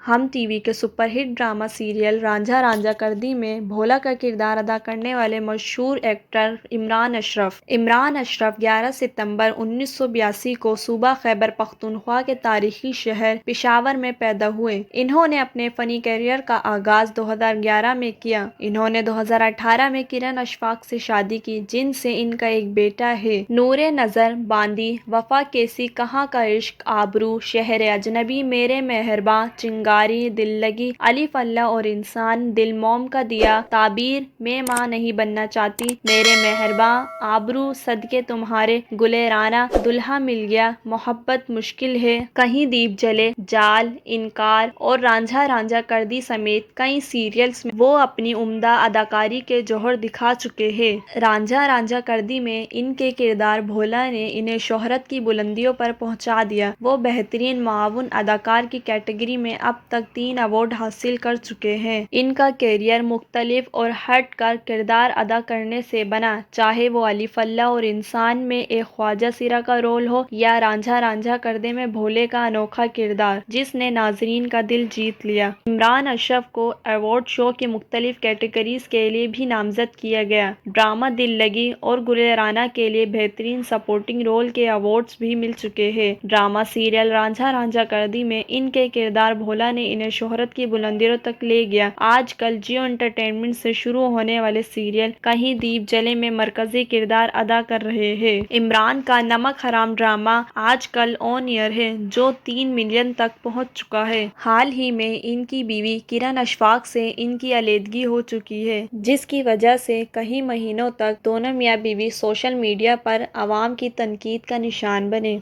ہم T V کے super hit drama serial Ranjha Ranjha کردی میں بھولا کا کردار ادا کرنے والے مشہور ایکٹر عمران اشرف 11 ستمبر 1982 کو صوبہ خیبر پختونخوا کے تاریخی شہر پشاور میں پیدا ہوئے۔ انہوں نے اپنے فنی کیریئر کا آغاز 2011 میں کیا۔ انہوں نے 2018 میں کرن اشفاق سے شادی کی، جن سے ان کا ایک بیٹا ہے۔ نور نظر، باندی، وفا کیسی، کہاں کا عشق، آبرو، شہر اجنبی، میرے مہرباں، چنگاری، دل لگی، الف اللہ اور انسان، دل موم کا دیا، تعبیر، میں ماں نہیں بننا چاہتی، میرے مہرباں، آبرو، صدقے تمہارے، گلے رانا، دلہا مل گیا، محبت مشکل ہے، کہیں دیپ جلے، جال، انکار اور رانجھا رانجھا کردی سمیت کئی سیریلز میں وہ اپنی عمدہ اداکاری کے جوہر دکھا چکے ہیں۔ رانجھا رانجھا کردی میں ان کے کردار بھولا نے انہیں شہرت کی بلندیوں پر پہنچا دیا۔ وہ بہترین معاون اداکار کی کیٹیگری میں اب تک 3 ایوارڈ حاصل کر چکے ہیں۔ ان کا کیریئر مختلف اور ہٹ کر کردار ادا کرنے سے بنا، چاہے وہ الف اللہ اور انسان میں ایک خواجہ سرا کا رول ہو یا رانجھا رانجھا کردی میں بھولے کا انوکھا کردار جس نے ناظرین کا دل جیت لیا۔ عمران اشرف کو ایوارڈ شو کی مختلف کیٹیگریز کے لیے بھی نامزد کیا گیا۔ ڈرامہ دل لگی اور گلے رانا کے لیے بہترین سپورٹنگ رول کے ایوارڈز بھی مل چکے ہیں۔ ڈرامہ سیریل رانجھا رانجھا کردی میں ان کے کردار بھولا نے انہیں شہرت کی بلندیوں تک لے گیا۔ آج کل جیو انٹرٹینمنٹ سے شروع ہونے والے سیریل کہیں دیپ جلے میں مرکزی کردار ادا کر رہے ہیں۔ عمران کا نمک حرام ڈرامہ آج کل آن ایئر ہے، جو 3 ملین تک پہنچ چکا ہے۔ حال ہی میں ان کی بیوی کرن اشفاق سے ان کی علیحدگی ہو چکی ہے، جس کی وجہ سے کئی مہینوں تک دونوں میاں بیوی سوشل میڈیا پر عوام کی تنقید کا نشان بنے۔